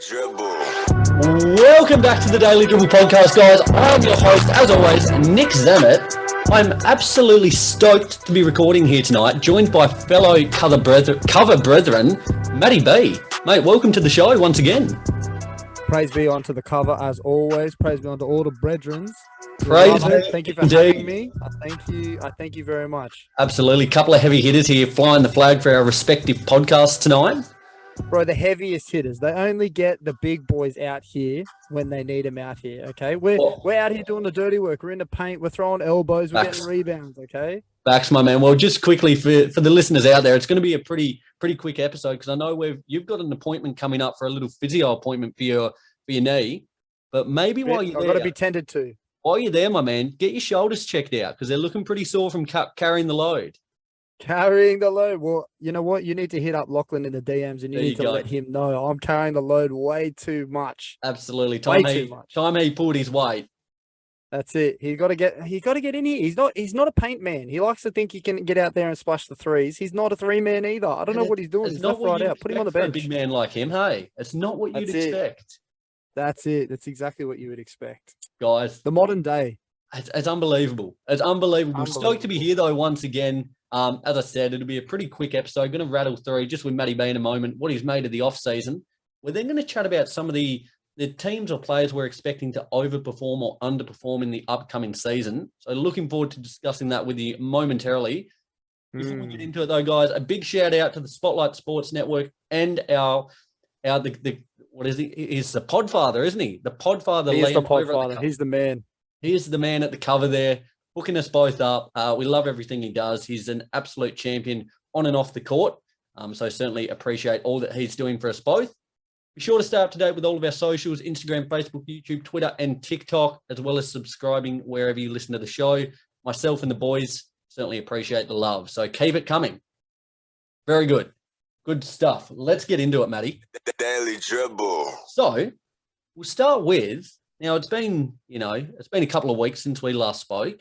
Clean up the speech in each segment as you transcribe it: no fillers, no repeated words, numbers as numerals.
Dribble. Welcome back to the Daily Dribble Podcast, guys. I'm your host, as always, Nic Zammit. I'm absolutely stoked to be recording here tonight, joined by fellow cover brethren, Matty B. Mate, welcome to the show once again. Praise be onto the cover, as always. Praise be onto all the brethrens. Thank you for having me. I thank you very much. Absolutely. Couple of heavy hitters here flying the flag for our respective podcasts tonight. Bro, the heaviest hitters. They only get the big boys out here when they need them out here, okay? We're out here doing the dirty work. We're in the paint. We're throwing elbows. We're getting rebounds, okay? Backs, my man. Well, just quickly for the listeners out there, it's going to be a pretty quick episode because I know you've got an appointment coming up for a little physio appointment for your knee. But maybe while you're there, I've got to be tended to. While you're there, my man, get your shoulders checked out because they're looking pretty sore from carrying the load. Carrying the load. Well, you know what? You need to hit up Lachlan in the DMs and you need to let him know I'm carrying the load way too much. Absolutely. Time he pulled his weight. That's it. He got to get in here. He's not a paint man. He likes to think he can get out there and splash the threes. He's not a three man either. I don't know what he's doing. He's left right out. Put him on the bench. A big man like him, hey. It's not what you'd expect. That's it. That's exactly what you would expect. Guys. The modern day. It's unbelievable. It's unbelievable. Stoked to be here though once again. As I said, it'll be a pretty quick episode. Going to rattle through just with Matty B in a moment what he's made of the off season. We're then going to chat about some of the teams or players we're expecting to overperform or underperform in the upcoming season. So looking forward to discussing that with you momentarily. Before we get into it though, guys, a big shout out to the Spotlight Sports Network and our what is he? He's the podfather, isn't he? The podfather. He's the podfather. He's the man. He is the man at the cover there, hooking us both up. We love everything he does. He's an absolute champion on and off the court. So certainly appreciate all that he's doing for us both. Be sure to stay up to date with all of our socials, Instagram, Facebook, YouTube, Twitter, and TikTok, as well as subscribing wherever you listen to the show. Myself and the boys certainly appreciate the love. So keep it coming. Very good. Good stuff. Let's get into it, Matty. The Daily Dribble. So we'll start with, now it's been a couple of weeks since we last spoke.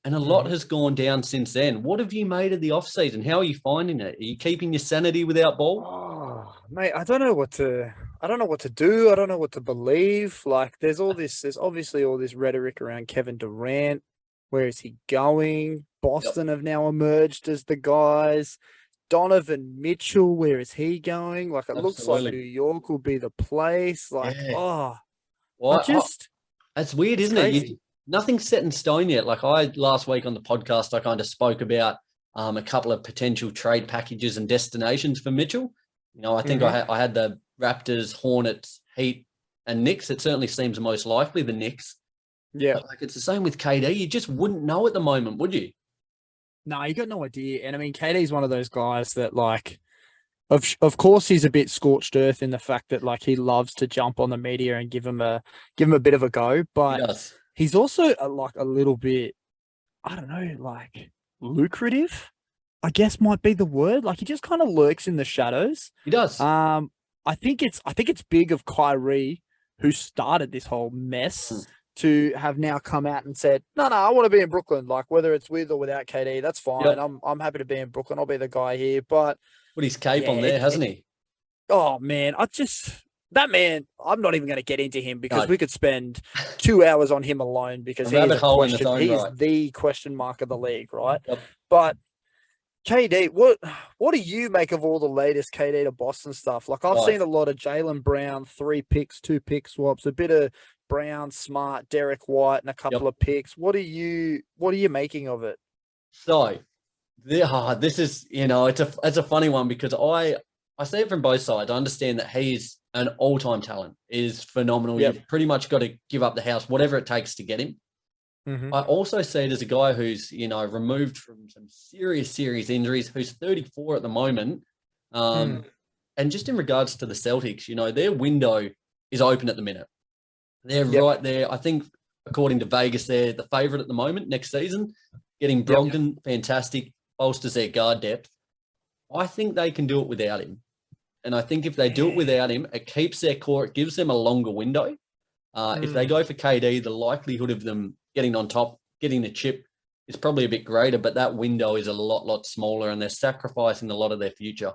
And a lot has gone down since then. What have you made of the off season? How are you finding it? Are you keeping your sanity without ball? Oh, mate, I don't know what to do. I don't know what to believe. Like there's obviously all this rhetoric around Kevin Durant. Where is he going? Boston have now emerged as the guys. Donovan Mitchell, where is he going? Like it looks like New York will be the place. Like, that's weird, isn't it? Nothing's set in stone yet. Like last week on the podcast, I kind of spoke about a couple of potential trade packages and destinations for Mitchell. I think I had the Raptors, Hornets, Heat, and Knicks. It certainly seems most likely the Knicks. Yeah. But it's the same with KD. You just wouldn't know at the moment, would you? No, you got no idea. And I mean, KD's one of those guys that like, of course he's a bit scorched earth in the fact that like he loves to jump on the media and give him a bit of a go, but he's also a little bit, I don't know, like lucrative, I guess might be the word. Like he just kind of lurks in the shadows. He does. I think it's big of Kyrie, who started this whole mess, to have now come out and said, no, I want to be in Brooklyn. Like whether it's with or without KD, that's fine. Yep. I'm happy to be in Brooklyn. I'll be the guy here. But put his cape on there, hasn't he? Oh man, that man, I'm not even going to get into him because we could spend 2 hours on him alone because he is the question mark of the league, right? Yep. But KD, what do you make of all the latest KD to Boston stuff? Like I've seen a lot of Jaylen Brown, 3 picks, 2 pick swaps, a bit of Brown, Smart, Derek White, and a couple of picks. What are you making of it? So, this is it's a funny one because I see it from both sides. I understand that he's an all-time talent, is phenomenal. Yep. You've pretty much got to give up the house, whatever it takes to get him. Mm-hmm. I also see it as a guy who's, removed from some serious injuries, who's 34 at the moment. And just in regards to the Celtics, their window is open at the minute. They're right there. I think, according to Vegas, they're the favourite at the moment next season. Getting Brogdon, fantastic, bolsters their guard depth. I think they can do it without him. And I think if they do it without him, it keeps their core, it gives them a longer window. If they go for KD, the likelihood of them getting on top, getting the chip is probably a bit greater, but that window is a lot smaller and they're sacrificing a lot of their future.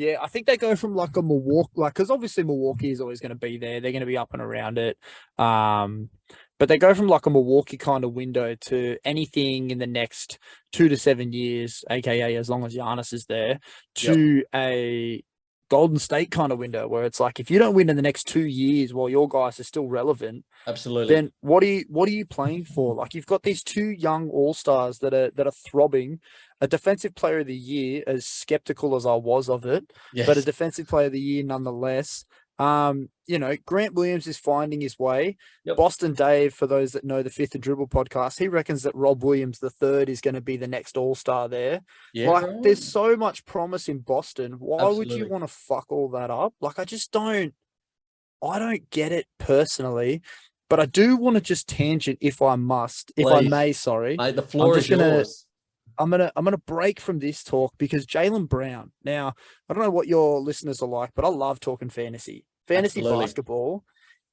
Yeah, I think they go from like a Milwaukee, like, because obviously Milwaukee is always going to be there. They're going to be up and around it. But they go from like a Milwaukee kind of window to anything in the next 2 to 7 years, aka as long as Giannis is there, to a Golden State kind of window where it's like, if you don't win in the next 2 years while your guys are still relevant, absolutely, then what are you playing for? Like, you've got these two young all-stars that are throbbing. A defensive player of the year, as skeptical as I was of it, but a defensive player of the year nonetheless. Grant Williams is finding his way. Yep. Boston Dave, for those that know the Fifth and Dribble podcast, he reckons that Rob Williams III is going to be the next all-star there. Yeah, like, there's so much promise in Boston. Why would you Absolutely. want to fuck all that up? Like, I don't get it personally, but I do want to just tangent if I Please. may, sorry. Mate, the floor is yours. I'm gonna break from this talk because Jaylen Brown. Now, I don't know what your listeners are like, but I love talking fantasy. Fantasy Absolutely. basketball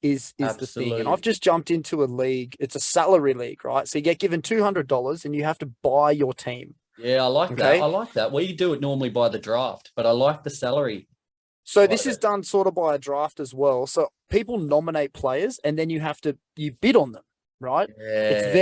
is the thing. Absolutely. And I've just jumped into a league. It's a salary league, right? So you get given $200 and you have to buy your team. Yeah, I like that. I like that. We do it normally by the draft, but I like the salary. So this is done sort of by a draft as well. So people nominate players and then you bid on them, right? Yes.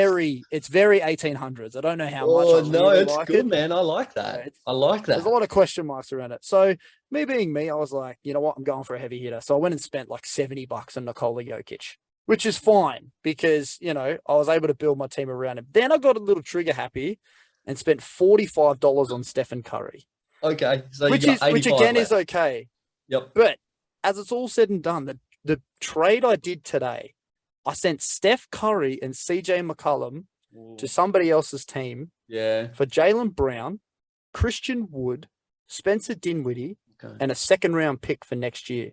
It's very 1800s. I don't know how much. Oh, no, really it's like good, it. man. I like that. Yeah, I like that. There's a lot of question marks around it. So me being me, I was like, you know what? I'm going for a heavy hitter. So I went and spent like $70 on Nikola Jokic, which is fine because, I was able to build my team around him. Then I got a little trigger happy and spent $45 on Stephen Curry. Okay. So which again is okay. Yep. But as it's all said and done, the trade I did today, I sent Steph Curry and CJ McCollum to somebody else's team for Jaylen Brown, Christian Wood, Spencer Dinwiddie, and a second-round pick for next year.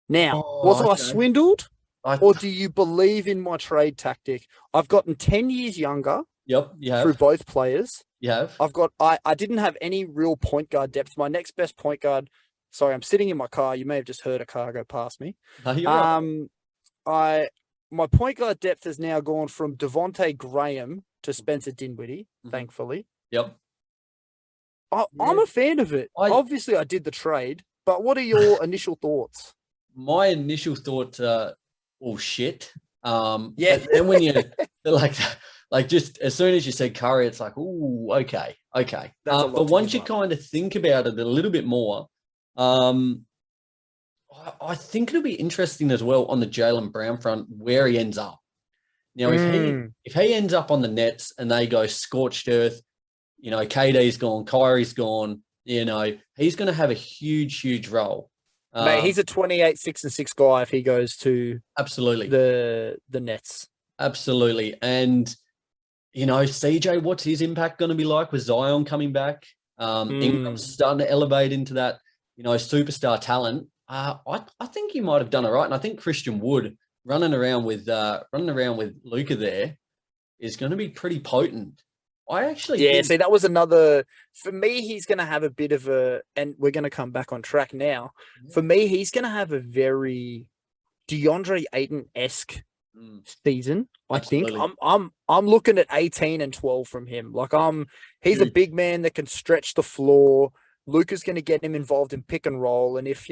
Now, I swindled, or do you believe in my trade tactic? I've gotten 10 years younger through both players. You have? I didn't have any real point guard depth. My next best point guard, sorry, I'm sitting in my car. You may have just heard a car go past me. No, you're right. My point guard depth has now gone from Devontae Graham to Spencer Dinwiddie, thankfully. Yep. I'm a fan of it. Obviously, I did the trade, but what are your initial thoughts? My initial thoughts are, oh, shit. But then when you, like just as soon as you said Curry, it's like, oh, okay. But once you kind of think about it a little bit more, I think it'll be interesting as well on the Jaylen Brown front where he ends up. Now, if he ends up on the Nets and they go scorched earth, KD's gone, Kyrie's gone, he's going to have a huge role. Mate, he's a 28, 6-6 guy if he goes to absolutely the Nets. Absolutely. And, CJ, what's his impact going to be like with Zion coming back? Ingram's starting to elevate into that, superstar talent. I think he might have done it right. And I think Christian Wood running around with Luka there is going to be pretty potent. See, that was another, for me, he's going to have a bit of and we're going to come back on track now. For me, he's going to have a very DeAndre Ayton-esque season. Absolutely. I think I'm looking at 18 and 12 from him. Like he's a big man that can stretch the floor. Luka's going to get him involved in pick and roll. And if,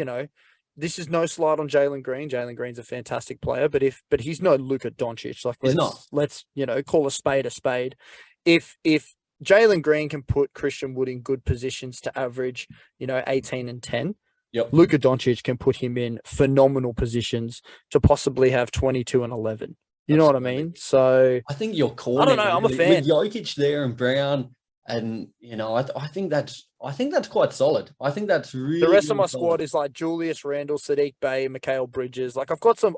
this is no slight on Jalen Green. Jalen Green's a fantastic player, but he's no Luka Doncic. Like let's call a spade a spade. If Jalen Green can put Christian Wood in good positions to average, 18 and 10, Luka Doncic can put him in phenomenal positions to possibly have 22 and 11. You know what I mean? So I think you're calling. I don't know. I'm a fan. With Jokic there and Brown, and I think that's quite solid. I think that's really the rest of my solid. squad is like Julius Randle, Sadiq Bey, Mikhail Bridges. Like I got some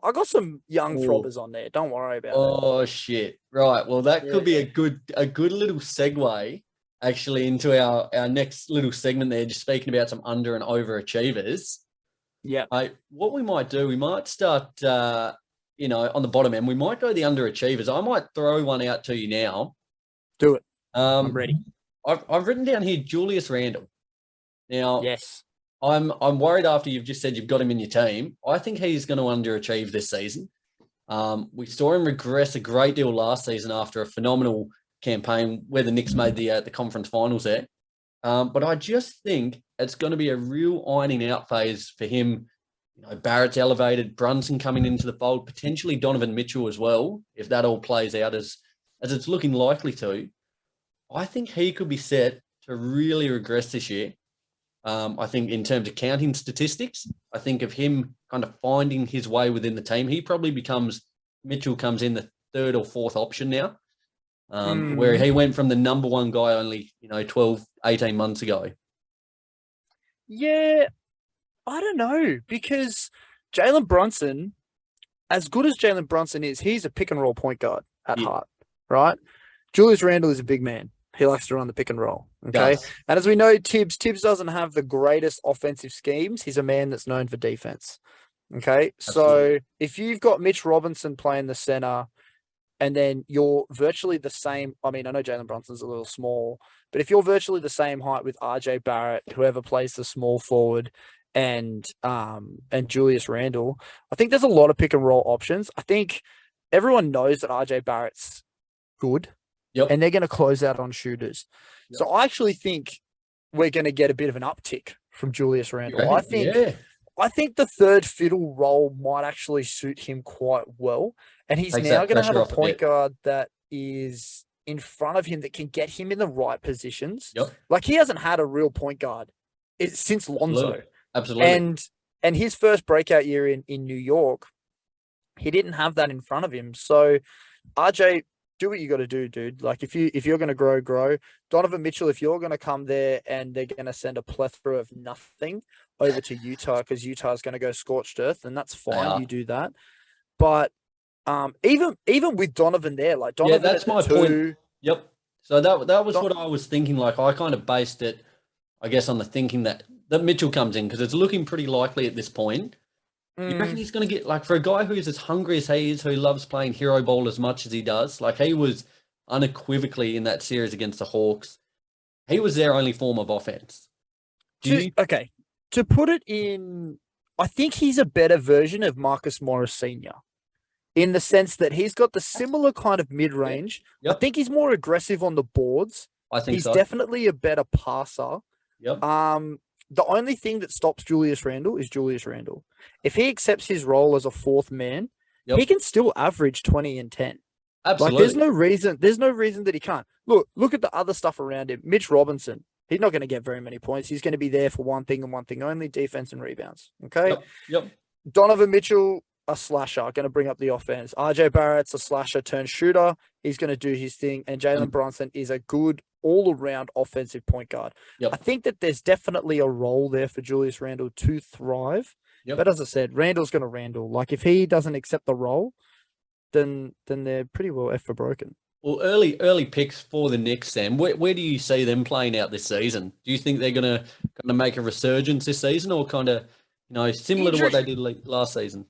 young throbbers on there. Don't worry about it. Oh shit! Right. Well, that could be a good little segue actually into our next little segment there. Just speaking about some under and overachievers. Yeah. What we might do, we might start. On the bottom end, we might go the underachievers. I might throw one out to you now. Do it. I'm ready. I've written down here Julius Randle. Now, yes, I'm worried after you've just said you've got him in your team. I think he's going to underachieve this season. We saw him regress a great deal last season after a phenomenal campaign where the Knicks made the conference finals there. But I just think it's going to be a real ironing out phase for him. Barrett's elevated, Brunson coming into the fold, potentially Donovan Mitchell as well, if that all plays out as it's looking likely to. I think he could be set to really regress this year. I think in terms of counting statistics, I think of him kind of finding his way within the team. He probably Mitchell comes in the third or fourth option now, where he went from the number one guy only, 12, 18 months ago. Yeah, I don't know, because Jalen Brunson, as good as Jalen Brunson is, he's a pick and roll point guard at heart, right? Julius Randle is a big man. He likes to run the pick and roll. Okay. And as we know, Tibbs doesn't have the greatest offensive schemes. He's a man that's known for defense. Okay. Absolutely. So if you've got Mitch Robinson playing the center and then you're virtually the same, I mean, I know Jalen Brunson's a little small, but if you're virtually the same height with RJ Barrett, whoever plays the small forward, and Julius Randle, I think there's a lot of pick and roll options. I think everyone knows that RJ Barrett's good. Yep. And they're going to close out on shooters. Yep. So I actually think we're going to get a bit of an uptick from Julius Randle. I think the third fiddle role might actually suit him quite well. And he's now going to have a point guard that is in front of him that can get him in the right positions. Yep. Like, he hasn't had a real point guard since Lonzo. Absolutely. And his first breakout year in New York, he didn't have that in front of him. So RJ, do what you got to do, dude. Like, if you're going to grow. Donovan Mitchell, if you're going to come there and they're going to send a plethora of nothing over to Utah because Utah's going to go scorched earth, then that's fine. You do that. But even with Donovan there, like Donovan, that's my point. Yep. So that was what I was thinking. Like, I kind of based it, I guess, on the thinking that Mitchell comes in because it's looking pretty likely at this point. You reckon he's going to get, like, for a guy who's as hungry as he is, who loves playing hero ball as much as he does, like, he was unequivocally in that series against the Hawks. He was their only form of offense. Okay. To put it in, I think he's a better version of Marcus Morris Sr. in the sense that he's got the similar kind of mid-range. Yep. I think he's more aggressive on the boards. I think he's definitely a better passer. Yep. The only thing that stops Julius Randle is Julius Randle. If he accepts his role as a fourth man, he can still average 20 and 10. Absolutely. Like, there's no reason that he can't. Look at the other stuff around him. Mitch Robinson, he's not going to get very many points. He's going to be there for one thing and one thing only, defense and rebounds. Okay? Yep. Donovan Mitchell, a slasher, going to bring up the offense. RJ Barrett's a slasher turned shooter. He's going to do his thing. And Jalen Brunson is a good all-around offensive point guard. Yep. I think that there's definitely a role there for Julius Randle to thrive. Yep. But as I said, Randle's going to Randle. Like, if he doesn't accept the role, then they're pretty well F for broken. Well, early picks for the Knicks, Sam. Where do you see them playing out this season? Do you think they're going to make a resurgence this season, or kind of, similar to what they did last season?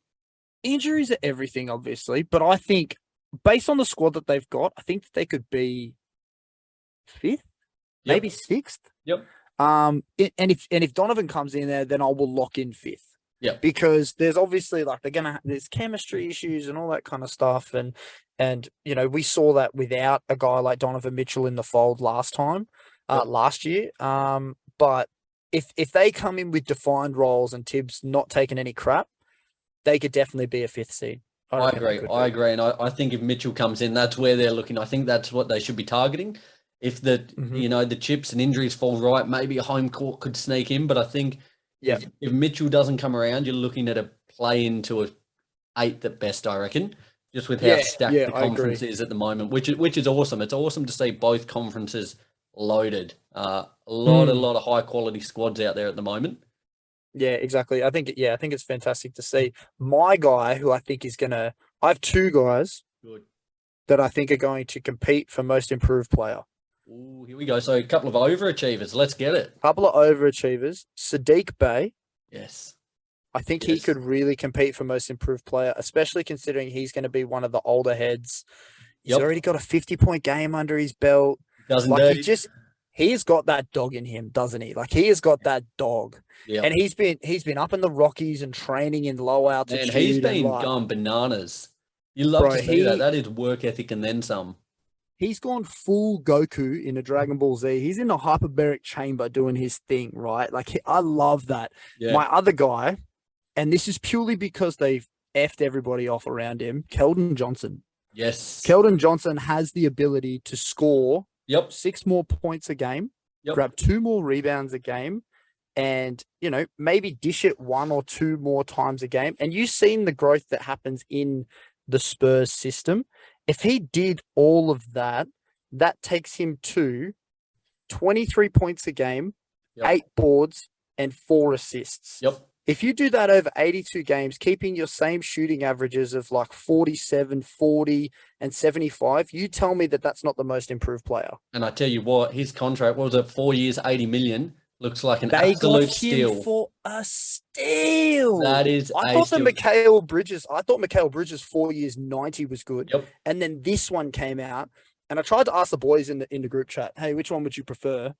Injuries are everything, obviously, but I think based on the squad that they've got, I think that they could be fifth, maybe sixth. Yep. And if Donovan comes in there, then I will lock in fifth. Yeah. Because there's obviously, like, there's chemistry issues and all that kind of stuff, and we saw that without a guy like Donovan Mitchell in the fold last year. But if they come in with defined roles and Tibbs not taking any crap, they could definitely be a fifth seed. I agree. And I think if Mitchell comes in, that's where they're looking. I think that's what they should be targeting. If the chips and injuries fall right, maybe a home court could sneak in. But I think if Mitchell doesn't come around, you're looking at a play into a eighth at best, I reckon, just with how stacked the conference is at the moment, which is awesome. It's awesome to see both conferences loaded. A lot of high quality squads out there at the moment. Yeah, exactly. I think it's fantastic to see. My guy, who I think is I have two guys that I think are going to compete for most improved player. Ooh, here we go. So a couple of overachievers. Let's get it. Couple of overachievers. Sadiq Bey. Yes. I think he could really compete for most improved player, especially considering he's going to be one of the older heads. He's already got a 50-point game under his belt. He's got that dog in him, doesn't he? Like, he has got that dog. Yep. And he's been up in the Rockies and training in low altitude. And he's been going bananas. You love to see that. That is work ethic and then some. he's gone full Goku in a Dragon Ball Z. He's in a hyperbaric chamber doing his thing, right? Like, I love that. Yeah. My other guy, and this is purely because they've effed everybody off around him, Kelden Johnson. Yes. Kelden Johnson has the ability to score 6 more points a game, grab 2 more rebounds a game, and, you know, maybe dish it 1 or 2 more times a game. And you've seen the growth that happens in the Spurs system. If he did all of that, that takes him to 23 points a game, 8 boards, and 4 assists. If you do that over 82 games, keeping your same shooting averages of like 47, 40, and 75, you tell me that that's not the most improved player. And I tell you what, his contract, what was it, 4 years, 80 million, looks like an absolute steal. They got him for a steal. That is I thought Mikhail Bridges 4 years, 90 was good. And then this one came out, and I tried to ask the boys in the group chat, hey, which one would you prefer?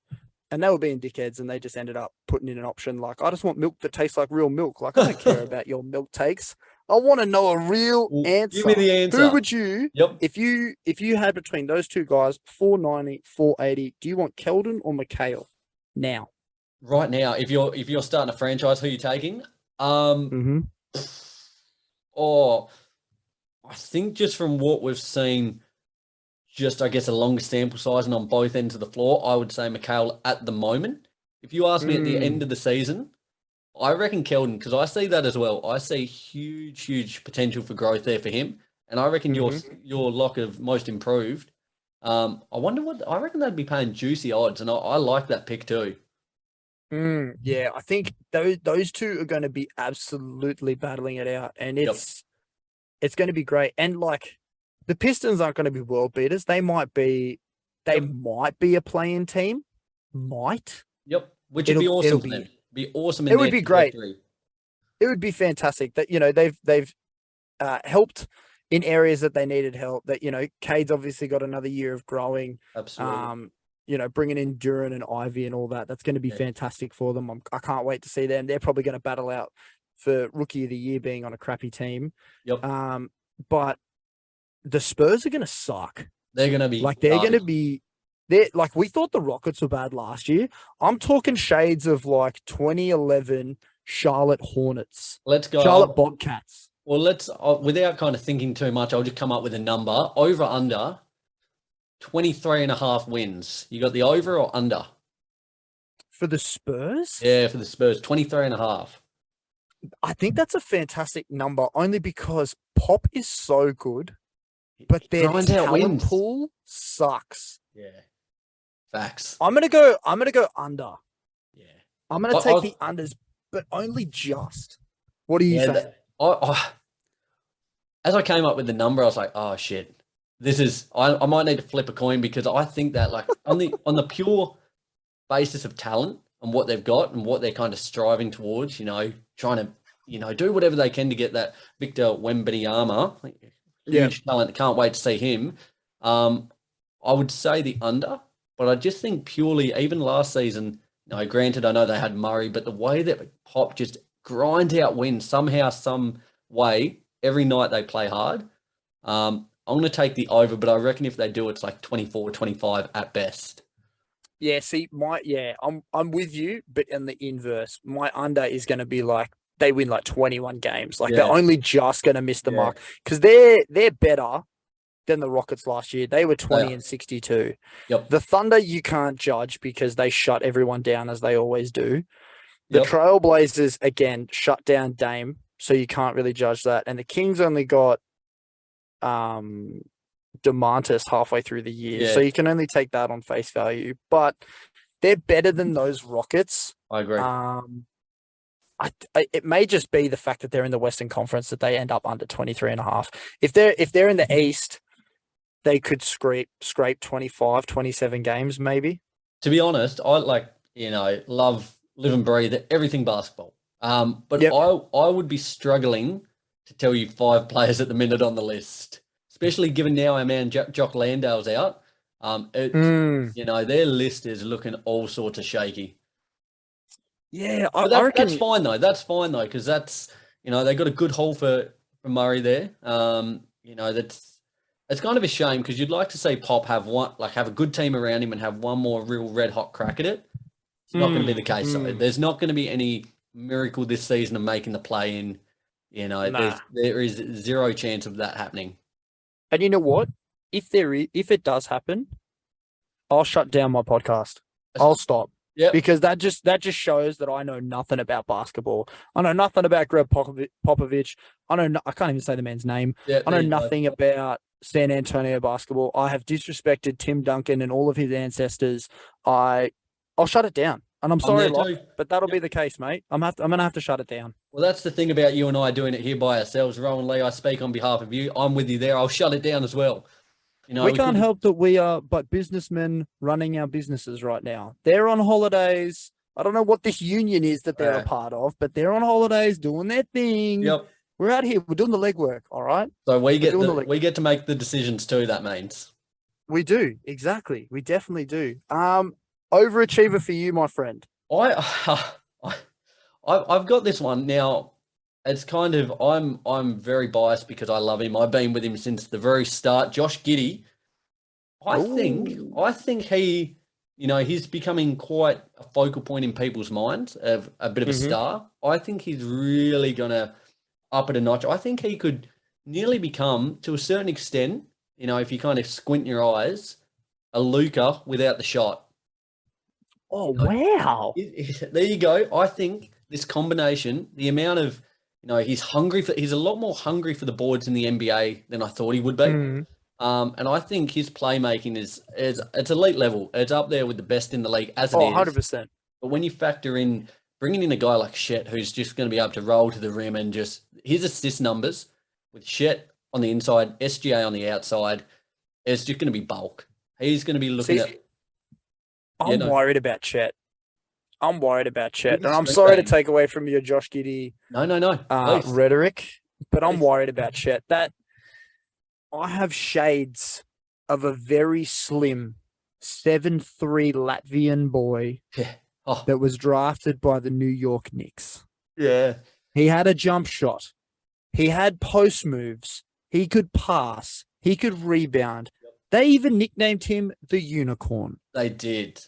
And they were being dickheads, and they just ended up putting in an option like, I just want milk that tastes like real milk. Like, I don't care about your milk takes. I want to know a real answer. Give me the answer. Who would you, if you had between those two guys, 490, 480, do you want Kelden or Mikhail now? Right now, if you're starting a franchise, who are you taking? Oh, I think just from what we've seen, just, I guess, a longer sample size and on both ends of the floor, I would say Mikhail at the moment. If you ask me at the end of the season, I reckon Kelden, because I see that as well. I see huge potential for growth there for him. And I reckon your lock of most improved, I reckon they'd be paying juicy odds, and I like that pick too. Yeah, I think those two are going to be absolutely battling it out, and it's going to be great. And like, the Pistons aren't going to be world beaters. They might be a play-in team. Which would be awesome for them. Be awesome. It would be great. It would be fantastic that, you know, they've helped in areas that they needed help. That, you know, Cade's obviously got another year of growing. Absolutely. You know, bringing in Duran and Ivy and all that. That's going to be fantastic for them. I can't wait to see them. They're probably going to battle out for Rookie of the Year being on a crappy team. But the Spurs are going to suck. They're going to be like, we thought the Rockets were bad last year. I'm talking shades of like 2011 Charlotte Hornets. Let's go. Charlotte Bobcats. Well, let's, without kind of thinking too much, I'll just come up with a number. Over, under, 23.5 wins. You got the over or under? For the Spurs? Yeah, for the Spurs, 23.5. I think that's a fantastic number, only because Pop is so good, but their talent pool sucks. Yeah. Facts. I'm gonna go under. Yeah. I'm gonna take the unders, but only just. What do you say? As I came up with the number, I was like, oh shit. This is I might need to flip a coin, because I think that, like, on the pure basis of talent and what they've got and what they're kind of striving towards, you know, trying to, you know, do whatever they can to get that Victor Wembanyama. Huge talent. Can't wait to see him. I would say the under, but I just think purely, even last season, you know, granted, I know they had Murray, but the way that Pop just grinds out wins somehow, some way, every night they play hard. I'm going to take the over, but I reckon if they do, it's like 24, 25 at best. Yeah, see, I'm with you, but in the inverse, my under is going to be like, they win like 21 games. Like, they're only just going to miss the mark, because they're better than the Rockets last year. They were 20 and 62. The Thunder, you can't judge because they shut everyone down, as they always do. The Trailblazers, again, shut down Dame, so you can't really judge that. And the Kings only got DeMontis halfway through the year, so you can only take that on face value. But they're better than those Rockets. I agree. It may just be the fact that they're in the Western Conference that they end up under 23.5. If they're in the East, they could scrape 25, 27 games maybe. To be honest, I live and breathe everything basketball. But I would be struggling to tell you 5 players at the minute on the list, especially given now our man Jock Landale's out. You know, their list is looking all sorts of shaky. Yeah, I reckon that's fine though. That's fine though, because that's, you know, they got a good haul for Murray there. You know, It's kind of a shame because you'd like to see Pop have a good team around him and have one more real red hot crack at it. It's not going to be the case. So there's not going to be any miracle this season of making the play in. There is zero chance of that happening. And you know what? If it does happen, I'll shut down my podcast. I'll stop. Yeah, because that just shows that I know nothing about basketball. I know nothing about Greg Popovich. I can't even say the man's name. Yeah, I know nothing about San Antonio basketball. I have disrespected Tim Duncan and all of his ancestors. I'll shut it down. And I'm sorry, but that'll be the case, mate. I'm gonna have to shut it down. Well, that's the thing about you and I doing it here by ourselves. Rowan Lee, I speak on behalf of you. I'm with you there. I'll shut it down as well. We can't help that we are but businessmen running our businesses right now. They're on holidays. I don't know what this union is that they're a part of, but they're on holidays doing their thing. Yep. We're out here. We're doing the legwork, all right? So we get to make the decisions too, that means. We do. Exactly. We definitely do. Overachiever for you, my friend. I've got this one now. It's kind of I'm very biased because I love him. I've been with him since the very start. Josh Giddey. I think he, he's becoming quite a focal point in people's minds of a bit of a star. I think he's really gonna up it a notch. I think he could nearly become, to a certain extent, if you kind of squint your eyes, a Luka without the shot. Oh wow! There you go. I think this combination, the amount of he's a lot more hungry for the boards in the NBA than I thought he would be. And I think his playmaking is it's elite level. It's up there with the best in the league as it is. 100%. But when you factor in bringing in a guy like Shet, who's just going to be able to roll to the rim and just his assist numbers with Shet on the inside, SGA on the outside, it's just going to be bulk. He's going to be looking at. I'm worried about Chet. And I'm sorry to take away from your Josh Giddey rhetoric, but I'm worried about Chet. That I have shades of a very slim 7'3" Latvian boy that was drafted by the New York Knicks. Yeah. He had a jump shot. He had post moves. He could pass. He could rebound. They even nicknamed him the Unicorn. They did.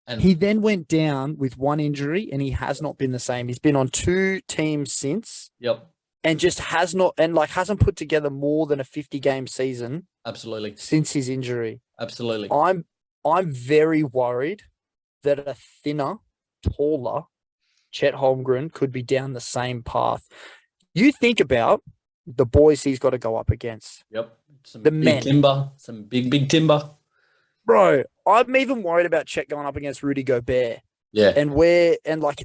And he then went down with one injury and he has not been the same. He's been on 2 teams since. Yep. And just hasn't put together more than a 50-game season. Absolutely. Since his injury. Absolutely. I'm very worried that a thinner, taller Chet Holmgren could be down the same path. You think about the boys he's got to go up against. Yep. Some big timber. Bro, I'm even worried about Chet going up against Rudy Gobert. Yeah. And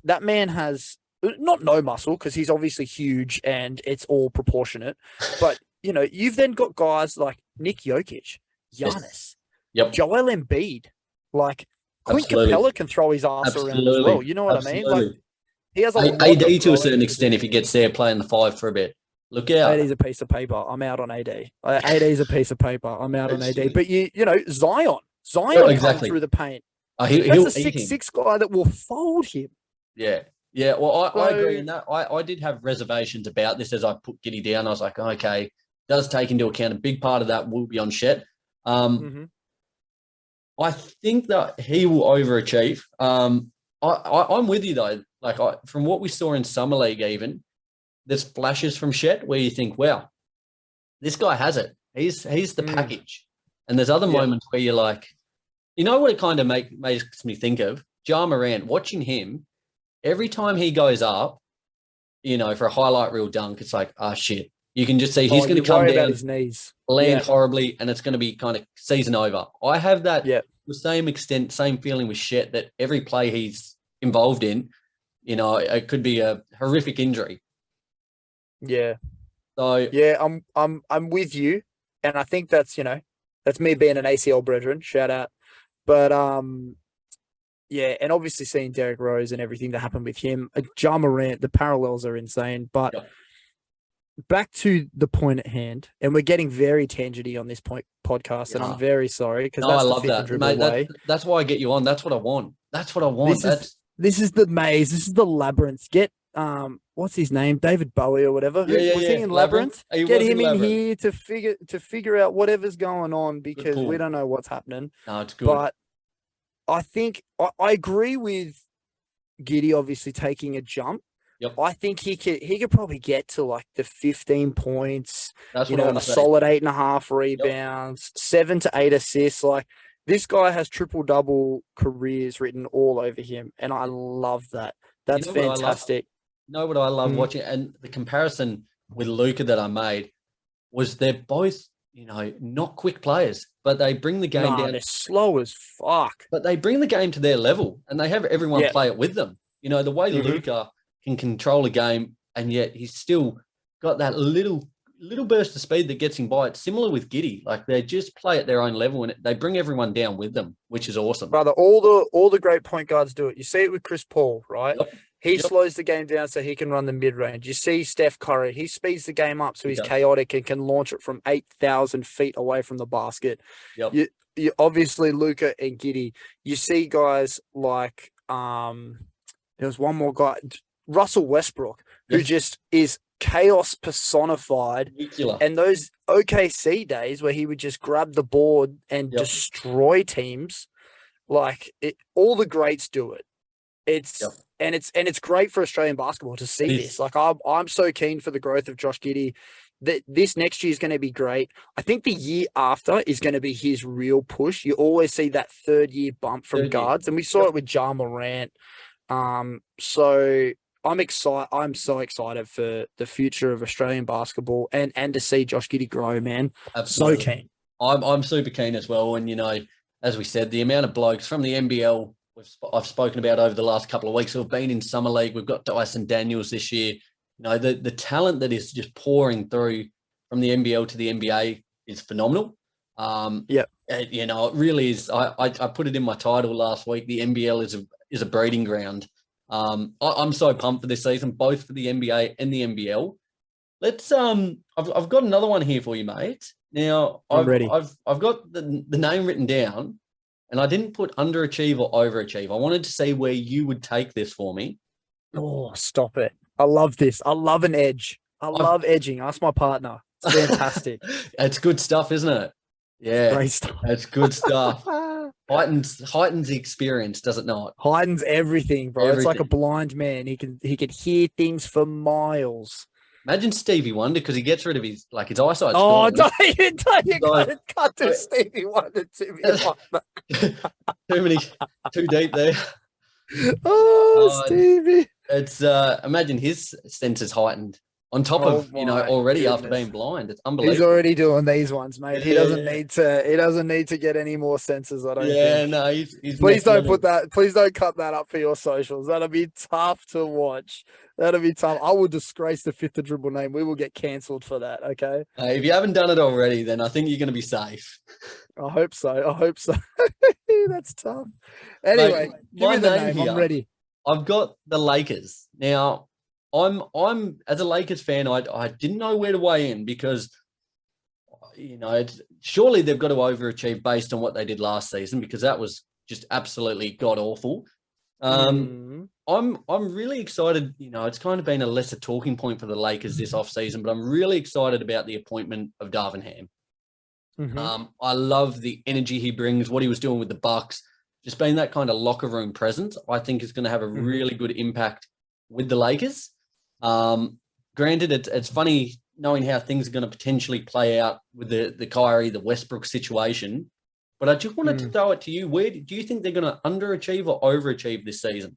that man has not no muscle because he's obviously huge and it's all proportionate. But, you've then got guys like Nick Jokic, Giannis, Joel Embiid. Like, Clint Capella can throw his ass around as well. You know what I mean? Like, he has AD to a certain extent if he gets there playing the 5 for a bit. Look out. AD's a piece of paper. I'm out on AD. AD's a piece of paper. I'm out on AD. But, Zion exactly. through the paint. That's a 6'6" guy that will fold him. Yeah. Yeah, well, I agree in that. I did have reservations about this as I put Giddey down. I was like, okay, does take into account a big part of that will be on Chet. I think that he will overachieve. I'm with you, though. Like, from what we saw in Summer League even, there's flashes from Chet where you think, wow, this guy has it. He's the package. And there's other moments where you're like, what it kind of makes me think of? Ja Morant, watching him, every time he goes up, for a highlight reel dunk, it's like, shit. You can just see he's going to come down, his knees, land horribly, and it's going to be kind of season over. I have that the same extent, same feeling with Chet that every play he's involved in, it could be a horrific injury. Yeah. So I'm with you, and I think that's that's me being an ACL brethren. Shout out, but and obviously seeing Derrick Rose and everything that happened with him, Ja Morant, the parallels are insane. But back to the point at hand, and we're getting very tangenty on this podcast, and I'm very sorry because I love that, mate. That's why I get you on. That's what I want. This is the maze. This is the labyrinth. Get what's his name? David Bowie or whatever. Was he in Labyrinth? Get him in here to figure out whatever's going on because we don't know what's happening. No, it's good. But I think I agree with Giddy obviously taking a jump. Yep. I think he could probably get to like the 15 points, That's a solid 8.5 rebounds, 7 to 8 assists. Like this guy has triple-double careers written all over him, and I love that. That's fantastic. What I love watching, and the comparison with Luka that I made was they're both, not quick players, but they bring the game down. They're slow as fuck. But they bring the game to their level, and they have everyone play it with them. The way Luka can control a game, and yet he's still got that little burst of speed that gets him by. It's similar with Giddy. Like they just play at their own level, and they bring everyone down with them, which is awesome. Brother, all the great point guards do it. You see it with Chris Paul, right? Yep. He slows the game down so he can run the mid-range. You see Steph Curry. He speeds the game up so he's chaotic and can launch it from 8,000 feet away from the basket. Yep. You obviously, Luka and Giddy. You see guys like there was one more guy, Russell Westbrook, who just is chaos personified. Nuclear. And those OKC days where he would just grab the board and destroy teams, all the greats do it. It's great for Australian basketball to see this. Like I'm so keen for the growth of Josh Giddey. That this next year is going to be great. I think the year after is going to be his real push. You always see that third year bump from guards, and we saw it with Ja Morant. So I'm excited. I'm so excited for the future of Australian basketball and to see Josh Giddey grow, man. Absolutely. So keen. I'm super keen as well. And, as we said, the amount of blokes from the NBL I've spoken about over the last couple of weeks who have been in Summer League. We've got Dyson Daniels this year. The talent that is just pouring through from the NBL to the NBA is phenomenal. It really is. I put it in my title last week. The NBL is a breeding ground. I'm so pumped for this season, both for the NBA and the NBL. Let's I've got another one here for you, mate. Now I'm ready. I've got the name written down, and I didn't put underachieve or overachieve. I wanted to see where you would take this for me. Oh, stop it. I love this. I love an edge. I love edging. Ask my partner. It's fantastic. It's good stuff, isn't it? Yeah. Great stuff. It's good stuff. Heightens the experience, does it not? Heightens everything, bro. It's like a blind man. He can hear things for miles. Imagine Stevie Wonder, because he gets rid of his eyesight's gone. Don't you can't do Stevie Wonder to me. Too deep there. Stevie. It's imagine his senses heightened on top of already after being blind. It's unbelievable. He's already doing these ones, mate. He doesn't need to. He doesn't need to get any more senses. I don't. think. No. He's please don't put that. Please don't cut that up for your socials. That'll be tough to watch. That'll be tough. I will disgrace the Fifth of Dribble name. We will get cancelled for that. Okay. If you haven't done it already, then I think you're going to be safe. I hope so. That's tough. Anyway, give me the name. I'm ready. I've got the Lakers. Now, I'm as a Lakers fan, I didn't know where to weigh in because, surely they've got to overachieve based on what they did last season because that was just absolutely god awful. I'm really excited. It's kind of been a lesser talking point for the Lakers this offseason, but I'm really excited about the appointment of Darvin Ham. I love the energy he brings, what he was doing with the Bucks. Just being that kind of locker room presence, I think is going to have a really good impact with the Lakers. Granted, it's funny knowing how things are going to potentially play out with the Kyrie, the Westbrook situation. But I just wanted to throw it to you. Where do you think they're going to underachieve or overachieve this season?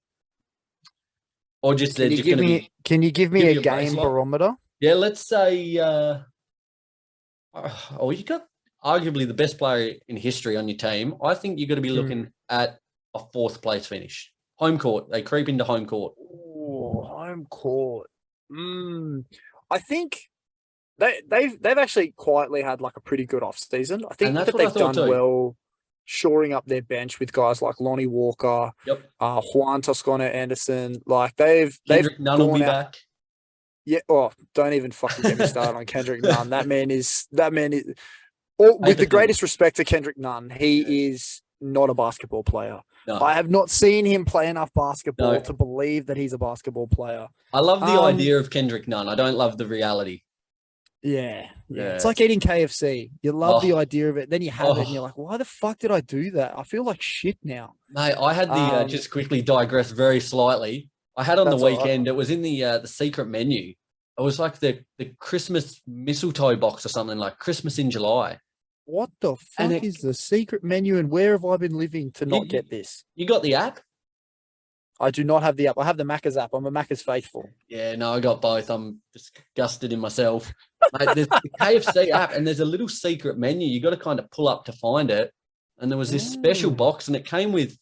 Or just can you give me a game barometer? Yeah, let's say. You got arguably the best player in history on your team. I think you're going to be looking at a fourth place finish. Home court. They creep into home court. Oh, home court. I think they've actually quietly had like a pretty good off season. I think that they've done well shoring up their bench with guys like Lonnie Walker, Juan Toscano Anderson. Like Kendrick Nunn will be back. Yeah. Oh, don't even fucking get me started on Kendrick Nunn. That man is. With the greatest respect to Kendrick Nunn, he is not a basketball player. No. I have not seen him play enough basketball to believe that he's a basketball player. I love the idea of Kendrick Nunn. I don't love the reality. Yeah. It's like eating KFC. You love the idea of it, then you have it, and you're like, why the fuck did I do that? I feel like shit now. Mate, I had the just quickly digress very slightly. I had on the weekend. It was in the secret menu. It was like the Christmas mistletoe box or something, like Christmas in July. What the fuck is the secret menu, and where have I been living to not get this? You got the app? I do not have the app. I have the Macca's app. I'm a Macca's faithful. Yeah, no, I got both. I'm disgusted in myself. Mate, there's the KFC app, and there's a little secret menu. You got to kind of pull up to find it. And there was this special box, and it came with,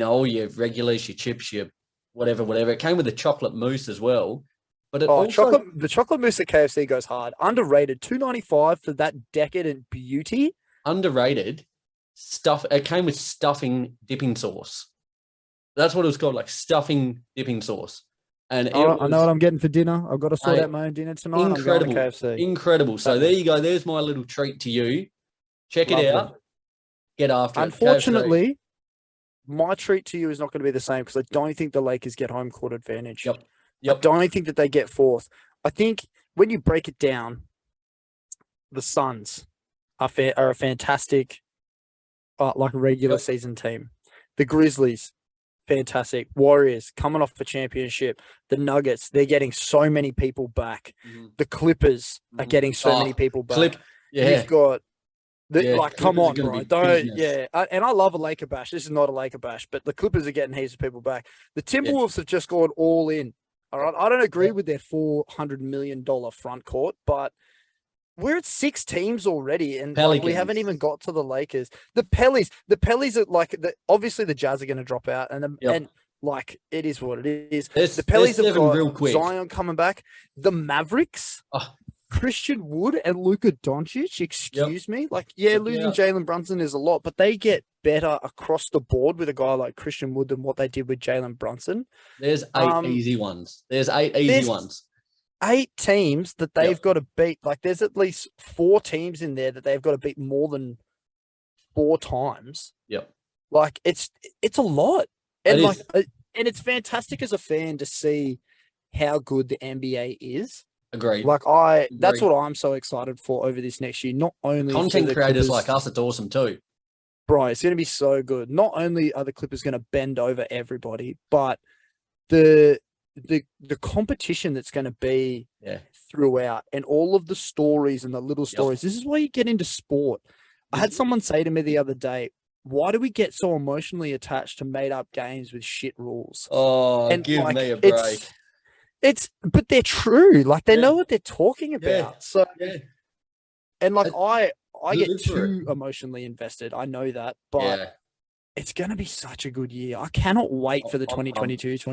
all your regulars, your chips, your whatever. It came with a chocolate mousse as well. But the chocolate mousse at KFC goes hard. Underrated, $2.95 for that decadent beauty. Underrated stuff. It came with stuffing dipping sauce. That's what it was called, like stuffing dipping sauce. And I know what I'm getting for dinner. I've got to sort out my own dinner tonight. Incredible, I'm going to KFC. Incredible. So there you go. There's my little treat to you. Check it out. Get after it. Unfortunately, my treat to you is not going to be the same because I don't think the Lakers get home court advantage. Yep. I don't think that they get fourth. I think when you break it down, the Suns are a fantastic, regular season team. The Grizzlies, fantastic. Warriors coming off a championship. The Nuggets, they're getting so many people back. The Clippers are getting so many people back. You've got come on, bro. And I love a Laker bash. This is not a Laker bash, but the Clippers are getting heaps of people back. The Timberwolves have just gone all in. All right, I don't agree with their $400 million front court, but we're at 6 teams already, and we haven't even got to the Lakers. The Pellies are obviously the Jazz are going to drop out, and it is what it is. The Pellies have got Zion coming back. The Mavericks, Christian Wood and Luka Doncic. Excuse me, losing Jalen Brunson is a lot, but they get better across the board with a guy like Christian Wood than what they did with Jalen Brunson. There's 8 easy ones. There's 8 easy ones. 8 teams that they've got to beat. There's at least 4 teams in there that they've got to beat more than 4 times. Yep. It's a lot. And and it's fantastic as a fan to see how good the NBA is. Agreed. That's what I'm so excited for over this next year. Not only content creators like us, it's awesome too. Bro, it's going to be so good. Not only are the Clippers going to bend over everybody, but the competition that's going to be throughout, and all of the stories and the little stories. This is why you get into sport. I had someone say to me the other day, why do we get so emotionally attached to made up games with shit rules? Oh, and give me a break. But they're true. They know what they're talking about. So, and I get too emotionally invested. I know that, but it's going to be such a good year. I cannot wait for the 2022-23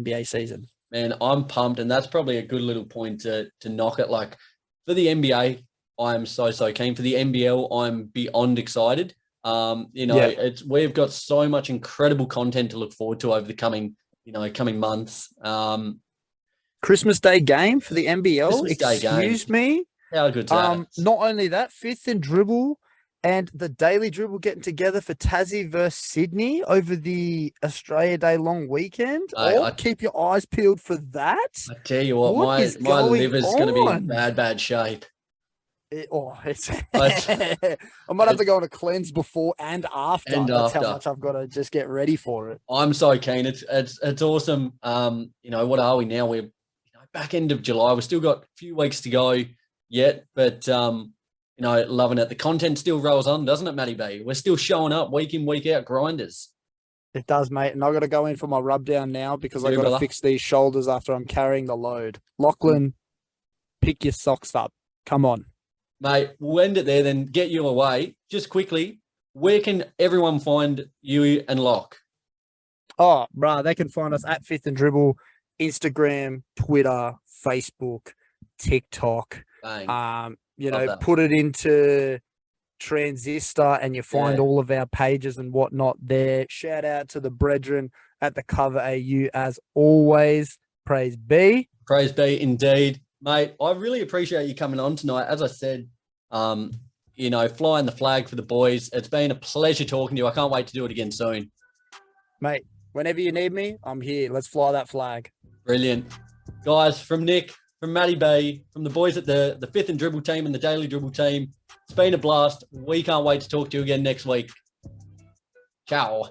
NBA season. Man, I'm pumped, and that's probably a good little point to knock it. For the NBA, I'm so keen. For the NBL, I'm beyond excited. We've got so much incredible content to look forward to over the coming months. Christmas Day game for the NBL. Excuse me. How good's that? Not only that, Fifth and Dribble and the Daily Dribble getting together for Tassie versus Sydney over the Australia Day long weekend. Keep your eyes peeled for that. I tell you what my liver's going to be in bad shape. I might have to go on a cleanse before and after. That's how much I've got to just get ready for it. I'm so keen. It's awesome. What are we now? We're back end of July. We've still got a few weeks to go yet, but loving it. The content still rolls on, doesn't it, Matty B? We're still showing up week in, week out, grinders. It does, mate. And I've got to go in for my rub down now because I've got to fix these shoulders after I'm carrying the load. Lachlan, pick your socks up. Come on. Mate, we'll end it there, then get you away. Just quickly, where can everyone find you and Locke? Oh, bruh, they can find us at Fifth and Dribble, Instagram, Twitter, Facebook, TikTok. Bang. Put it into Transistor and you find all of our pages and whatnot there. Shout out to the brethren at the Cover AU as always. Praise be. Praise be indeed. Mate, I really appreciate you coming on tonight. As I said, flying the flag for the boys. It's been a pleasure talking to you. I can't wait to do it again soon. Mate, whenever you need me, I'm here. Let's fly that flag. Brilliant. Guys, from Nick, from Matty B, from the boys at the Fifth and Dribble team and the Daily Dribble team, it's been a blast. We can't wait to talk to you again next week. Ciao.